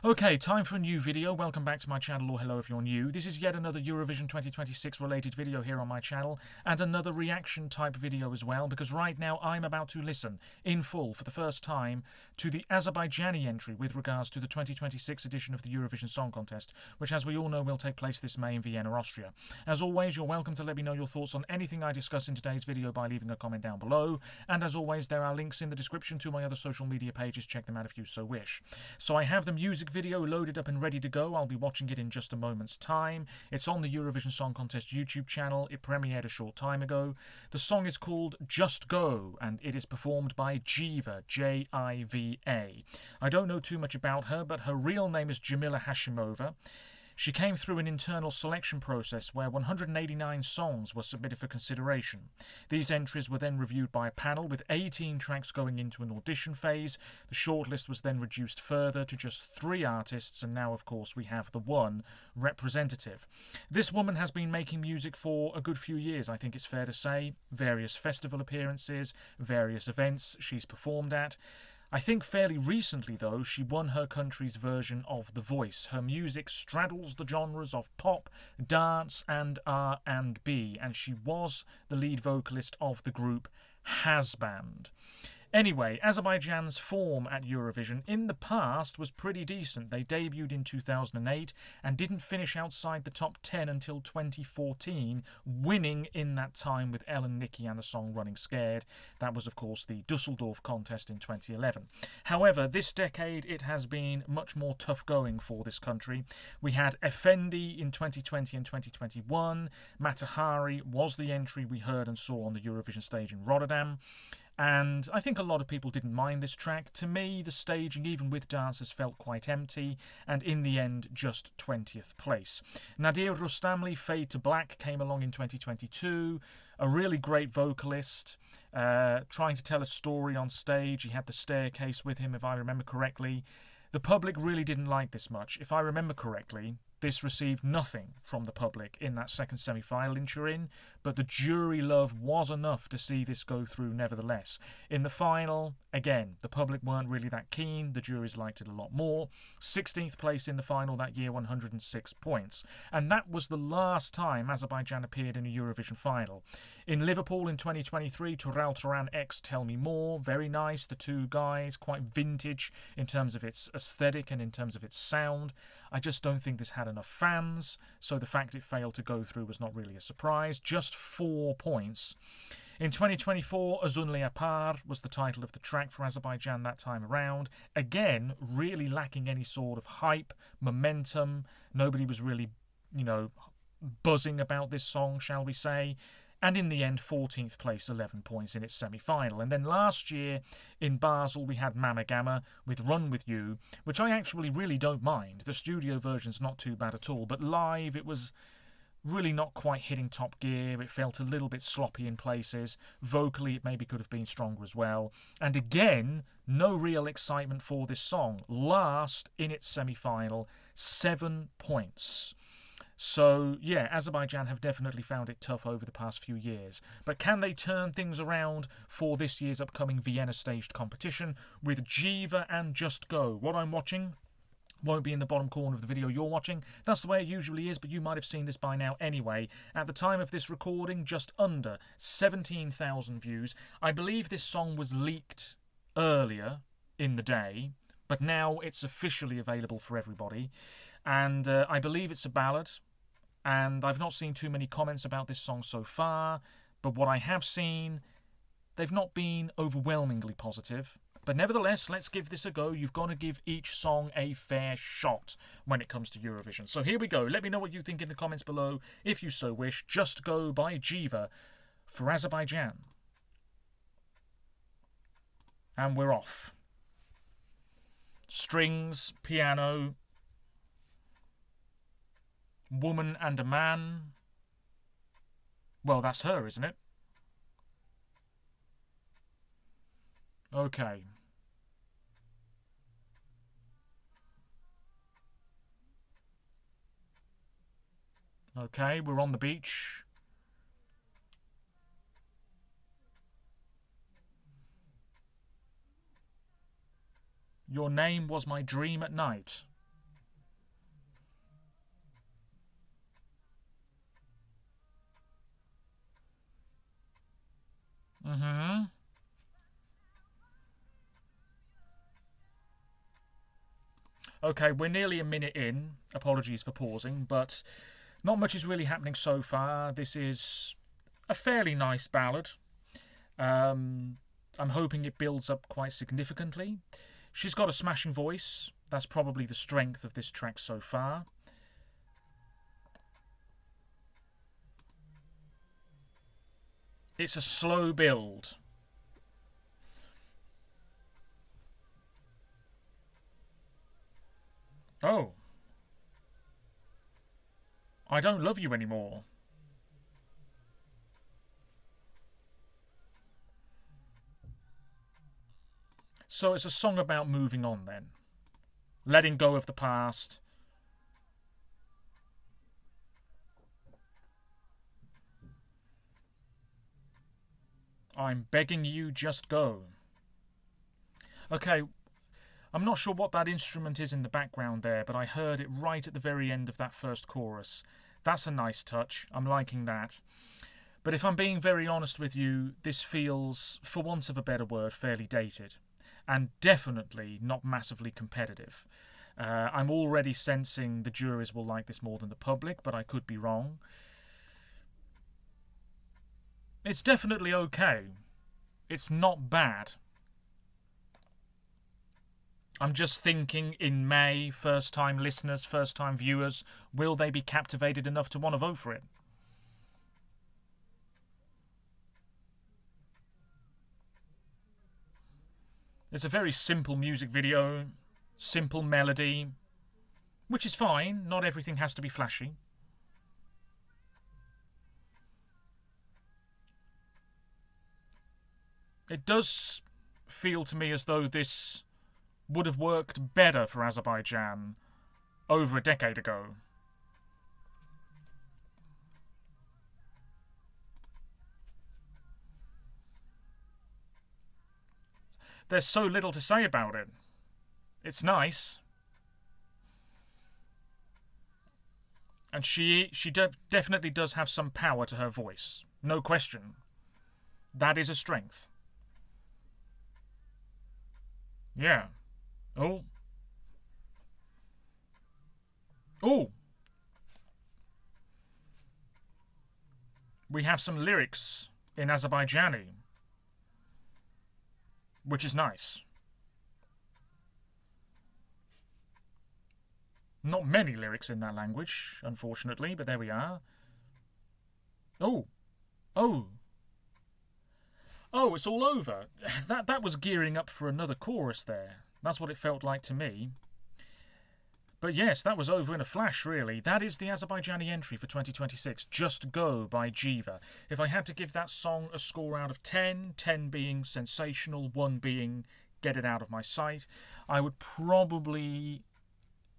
Okay, time for a new video. Welcome back to my channel, or hello if you're new. This is yet another Eurovision 2026 related video here on my channel, and another reaction type video as well, because right now I'm about to listen in full for the first time to the Azerbaijani entry with regards to the 2026 edition of the Eurovision Song Contest, which as we all know will take place this May in Vienna, Austria. As always, you're welcome to let me know your thoughts on anything I discuss in today's video by leaving a comment down below, and as always there are links in the description to my other social media pages. Check them out if you so wish. So I have the music video loaded up and ready to go. I'll be watching it in just a moment's time. It's on the Eurovision Song Contest YouTube channel. It premiered a short time ago. The song is called Just Go, and it is performed by JIVA, J-I-V-A. I don't know too much about her, but her real name is Jamila Hashimova. She came through an internal selection process where 189 songs were submitted for consideration. These entries were then reviewed by a panel with 18 tracks going into an audition phase. The shortlist was then reduced further to just 3 artists, and now of course we have the one representative. This woman has been making music for a good few years, I think it's fair to say. Various festival appearances, various events she's performed at. I think fairly recently, though, she won her country's version of The Voice. Her music straddles the genres of pop, dance and R&B, and she was the lead vocalist of the group Hasband. Anyway, Azerbaijan's form at Eurovision in the past was pretty decent. They debuted in 2008 and didn't finish outside the top 10 until 2014, winning in that time with Ellen Nicky and the song Running Scared. That was, of course, the Dusseldorf contest in 2011. However, this decade it has been much more tough going for this country. We had Effendi in 2020 and 2021. Matahari was the entry we heard and saw on the Eurovision stage in Rotterdam. And I think a lot of people didn't mind this track. To me, the staging, even with dancers, felt quite empty, and in the end, just 20th place. Nadir Rustamli, Fade to Black, came along in 2022. A really great vocalist, trying to tell a story on stage. He had the staircase with him, if I remember correctly. The public really didn't like this much. If I remember correctly, this received nothing from the public in that second semi-final in Turin, but the jury love was enough to see this go through nevertheless. In the final, again, the public weren't really that keen. The juries liked it a lot more. 16th place in the final that year, 106 points. And that was the last time Azerbaijan appeared in a Eurovision final. In Liverpool in 2023, Tural Turan X Tell Me More, very nice, the two guys, quite vintage in terms of its aesthetic and in terms of its sound. I just don't think this had enough fans, so the fact it failed to go through was not really a surprise. Just 4 points. In 2024, Uzun Leopard was the title of the track for Azerbaijan that time around. Again, really lacking any sort of hype, momentum. Nobody was really, buzzing about this song, shall we say. And in the end, 14th place, 11 points in its semi-final. And then last year in Basel, we had Mama Gamma with Run With You, which I actually really don't mind. The studio version's not too bad at all, but live it was really not quite hitting top gear. It felt a little bit sloppy in places. Vocally, it maybe could have been stronger as well. And again, no real excitement for this song. Last in its semi-final, 7 points. So, yeah, Azerbaijan have definitely found it tough over the past few years. But can they turn things around for this year's upcoming Vienna staged competition with JIVA and Just Go? What I'm watching won't be in the bottom corner of the video you're watching. That's the way it usually is, but you might have seen this by now anyway. At the time of this recording, just under 17,000 views. I believe this song was leaked earlier in the day, but now it's officially available for everybody. And I believe it's a ballad. And I've not seen too many comments about this song so far, but what I have seen, they've not been overwhelmingly positive. But nevertheless, let's give this a go. You've got to give each song a fair shot when it comes to Eurovision. So here we go. Let me know what you think in the comments below, if you so wish. Just Go by JIVA for Azerbaijan. And we're off. Strings, piano, woman and a man. Well, that's her, isn't it? Okay. Okay, we're on the beach. Your name was my dream at night. Mm-hmm. Okay, we're nearly a minute in. Apologies for pausing, but not much is really happening so far. This is a fairly nice ballad. I'm hoping it builds up quite significantly. She's got a smashing voice. That's probably the strength of this track so far. It's a slow build. Oh. I don't love you anymore. So it's a song about moving on then. Letting go of the past. I'm begging you, just go. Okay, I'm not sure what that instrument is in the background there, but I heard it right at the very end of that first chorus. That's a nice touch. I'm liking that. But if I'm being very honest with you, this feels, for want of a better word, fairly dated. And definitely not massively competitive. I'm already sensing the juries will like this more than the public, but I could be wrong. It's definitely okay. It's not bad. I'm just thinking in May, first-time listeners, first-time viewers, will they be captivated enough to want to vote for it? It's a very simple music video, simple melody, which is fine. Not everything has to be flashy. It does feel to me as though this would have worked better for Azerbaijan over a decade ago. There's so little to say about it. It's nice. And she definitely does have some power to her voice. No question. That is a strength. Yeah. Oh. Oh. We have some lyrics in Azerbaijani, which is nice. Not many lyrics in that language, unfortunately, but there we are. Oh. Oh. Oh, it's all over. That was gearing up for another chorus there. That's what it felt like to me. But yes, that was over in a flash, really. That is the Azerbaijani entry for 2026, Just Go by JIVA. If I had to give that song a score out of 10, 10 being sensational, 1 being get it out of my sight, I would probably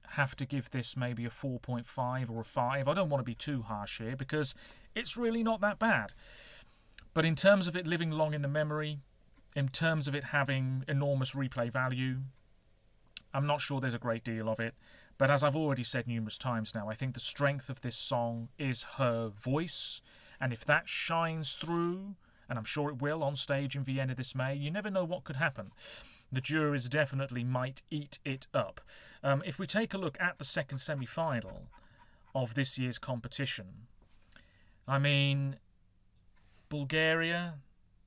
have to give this maybe a 4.5 or a 5. I don't want to be too harsh here because it's really not that bad. But in terms of it living long in the memory, in terms of it having enormous replay value, I'm not sure there's a great deal of it. But as I've already said numerous times now, I think the strength of this song is her voice. And if that shines through, and I'm sure it will on stage in Vienna this May, you never know what could happen. The juries definitely might eat it up. If we take a look at the second semi-final of this year's competition, I mean, Bulgaria,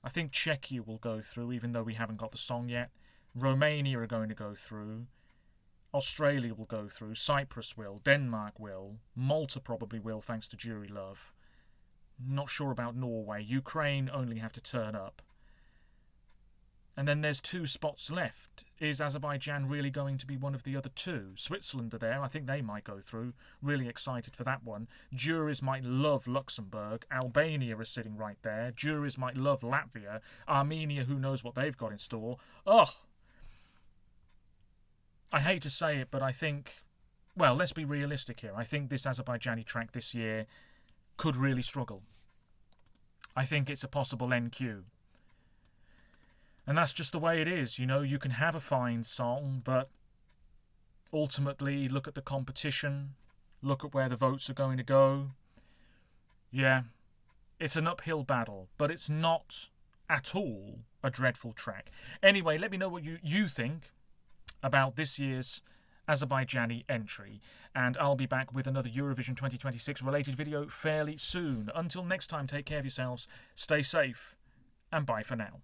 I think Czechia will go through, even though we haven't got the song yet. Romania are going to go through. Australia will go through. Cyprus will. Denmark will. Malta probably will, thanks to jury love. Not sure about Norway. Ukraine only have to turn up. And then there's 2 spots left. Is Azerbaijan really going to be one of the other 2? Switzerland are there. I think they might go through. Really excited for that one. Juries might love Luxembourg. Albania is sitting right there. Juries might love Latvia. Armenia, who knows what they've got in store. Ugh! I hate to say it, but I think, well, let's be realistic here. I think this Azerbaijani track this year could really struggle. I think it's a possible NQ. And that's just the way it is. You know, you can have a fine song, but ultimately look at the competition, look at where the votes are going to go. Yeah, it's an uphill battle, but it's not at all a dreadful track. Anyway, let me know what you think about this year's Azerbaijani entry, and I'll be back with another Eurovision 2026 related video fairly soon. Until next time, take care of yourselves, stay safe, and bye for now.